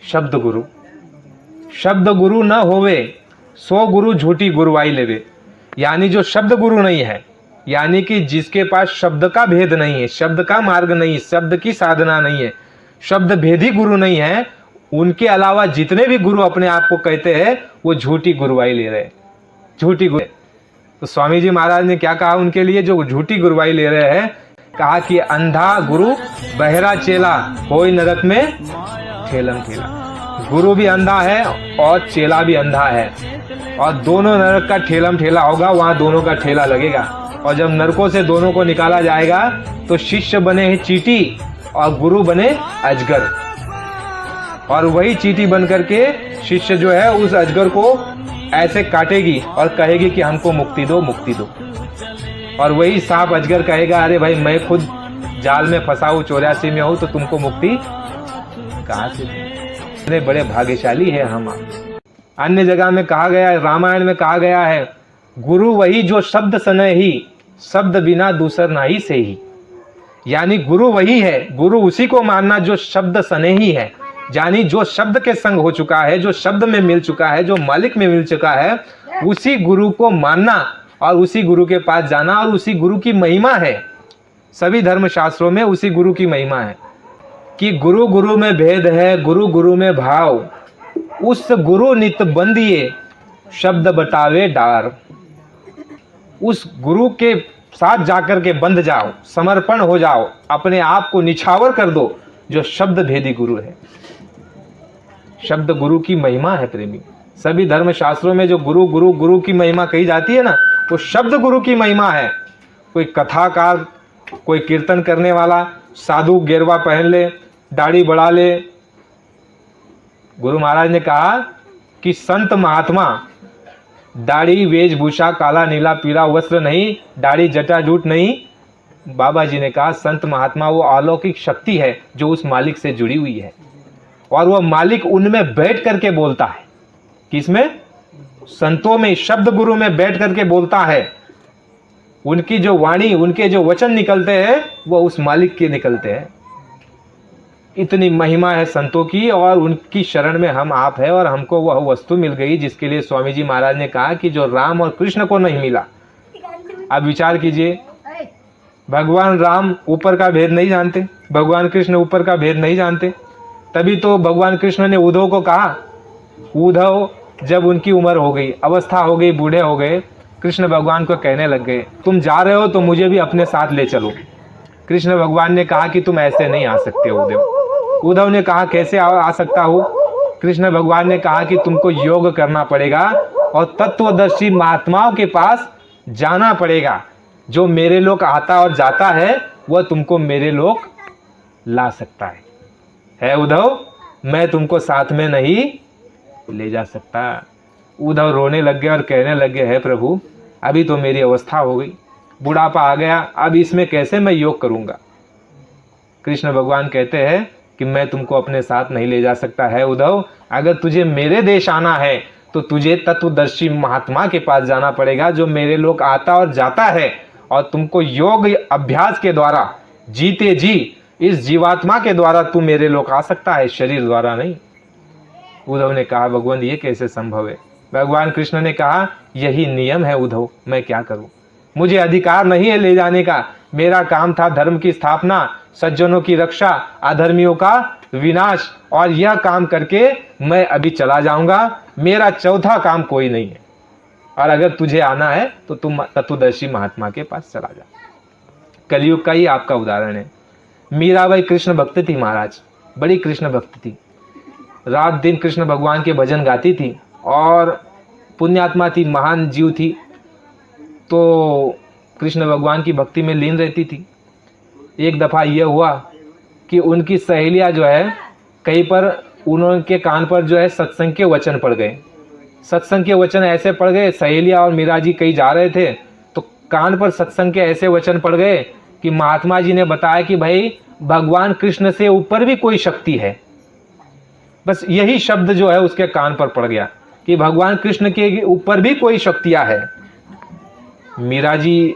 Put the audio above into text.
शब्द गुरु। शब्द गुरु न होवे सो गुरु झूठी गुरुवाई लेवे। यानी जो शब्द गुरु नहीं है, यानी कि जिसके पास शब्द का भेद नहीं है, शब्द का मार्ग नहीं है, शब्द की साधना नहीं है, शब्द भेदी गुरु नहीं है, उनके अलावा जितने भी गुरु अपने आप को कहते हैं वो झूठी गुरुवाई ले रहे हैं, झूठी गुरु। तो स्वामी जी महाराज ने क्या कहा उनके लिए जो झूठी गुरुवाई ले रहे हैं? कहा कि अंधा गुरु बहरा चेला होई नरक में ठेलम ठेला। गुरु भी अंधा है और चेला भी अंधा है, और दोनों नरक का ठेलम ठेला होगा, वहां दोनों का ठेला लगेगा। और जब नरकों से दोनों को निकाला जाएगा तो शिष्य बने हैं चींटी और गुरु बने अजगर, और वही चींटी बन करके शिष्य जो है उस अजगर को ऐसे काटेगी और कहेगी कि हमको मुक्ति दो, मुक्ति दो। और वही सांप अजगर कहेगा अरे भाई मैं खुद जाल में फंसा हूं, 84 में हूं, तो तुमको मुक्ति कहां से? इतने बड़े भाग्यशाली है हम। अन्य जगह में कहा गया है, रामायण में कहा गया है, गुरु वही जो शब्द सने ही, शब्द बिना दूसर नाही से ही। यानी गुरु वही है, गुरु उसी को मानना जो शब्द सने ही है, यानी जो शब्द के संग हो चुका है, जो शब्द में मिल चुका है, जो मालिक में मिल चुका है, उसी गुरु को मानना और उसी गुरु के पास जाना, और उसी गुरु की महिमा है। सभी धर्म शास्त्रों में उसी गुरु की महिमा है कि गुरु गुरु में भेद है, गुरु गुरु में भाव, उस गुरु नित बंदिए शब्द बतावे डार। उस गुरु के साथ जाकर के बंध जाओ, समर्पण हो जाओ, अपने आप को निछावर कर दो, जो शब्द भेदी गुरु है। शब्द गुरु की महिमा है प्रेमी। सभी धर्म शास्त्रों में जो गुरु गुरु गुरु की महिमा कही जाती है ना, वो शब्द गुरु की महिमा है। कोई कथाकार, कोई कीर्तन करने वाला साधु गेरवा पहन ले, दाढ़ी बढ़ा ले। गुरु महाराज ने कहा कि संत महात्मा दाढ़ी वेशभूषा काला नीला पीला वस्त्र नहीं, दाढ़ी जटा जूट नहीं। बाबा जी ने कहा संत महात्मा वो अलौकिक शक्ति है जो उस मालिक से जुड़ी हुई है, और वह मालिक उनमें बैठ करके बोलता है। किसमें? संतों में, शब्द गुरु में बैठ करके बोलता है। उनकी जो वाणी, उनके जो वचन निकलते हैं वो उस मालिक के निकलते हैं। इतनी महिमा है संतों की, और उनकी शरण में हम आप है, और हमको वह वस्तु मिल गई जिसके लिए स्वामी जी महाराज ने कहा कि जो राम और कृष्ण को नहीं मिला। अब विचार कीजिए, भगवान राम ऊपर का भेद नहीं जानते, भगवान कृष्ण ऊपर का भेद नहीं जानते, तभी तो भगवान कृष्ण ने उद्धव को कहा, उद्धव जब उनकी उम्र हो गई, अवस्था हो गई, बूढ़े हो गए, कृष्ण भगवान को कहने लग गए तुम जा रहे हो तो मुझे भी अपने साथ ले चलो। कृष्ण भगवान ने कहा कि तुम ऐसे नहीं आ सकते उद्धव। उद्धव ने कहा कैसे आ सकता हूँ? कृष्ण भगवान ने कहा कि तुमको योग करना पड़ेगा और तत्वदर्शी महात्माओं के पास जाना पड़ेगा। जो मेरे लोक आता और जाता है वह तुमको मेरे लोक ला सकता है उद्धव, मैं तुमको साथ में नहीं ले जा सकता। उद्धव रोने लग गए और कहने लगे है प्रभु अभी तो मेरी अवस्था हो गई, बुढ़ापा आ गया, अब इसमें कैसे मैं योग करूंगा। कृष्ण भगवान कहते हैं कि मैं तुमको अपने साथ नहीं ले जा सकता है उद्धव, अगर तुझे मेरे देश आना है तो तुझे तत्वदर्शी महात्मा के पास जाना पड़ेगा जो मेरे लोक आता और जाता है, और तुमको योग अभ्यास के द्वारा जीते जी इस जीवात्मा के द्वारा तू मेरे लोक आ सकता है, शरीर द्वारा नहीं। उद्धव ने कहा भगवान ये कैसे संभव है? भगवान कृष्ण ने कहा यही नियम है उद्धव, मैं क्या करूं, मुझे अधिकार नहीं है ले जाने का। मेरा काम था धर्म की स्थापना, सज्जनों की रक्षा, अधर्मियों का विनाश, और यह काम करके मैं अभी चला जाऊंगा। मेरा चौथा काम कोई नहीं है, और अगर तुझे आना है तो तुम तत्वदर्शी महात्मा के पास चला जा। कलयुग का ही आपका उदाहरण है। मीराबाई कृष्ण भक्त थी महाराज, बड़ी कृष्ण भक्त थी, रात दिन कृष्ण भगवान के भजन गाती थी और पुण्यात्मा थी, महान जीव थी, तो कृष्ण भगवान की भक्ति में लीन रहती थी। एक दफ़ा यह हुआ कि उनकी सहेलियां जो है कहीं पर उनके कान पर जो है सत्संग के वचन पड़ गए। सत्संग के वचन ऐसे पड़ गए, सहेलियां और मीरा जी कहीं जा रहे थे तो कान पर सत्संग के ऐसे वचन पड़ गए कि महात्मा जी ने बताया कि भाई भगवान कृष्ण से ऊपर भी कोई शक्ति है। बस यही शब्द जो है उसके कान पर पड़ गया कि भगवान कृष्ण के ऊपर भी कोई शक्तियां है। मीरा जी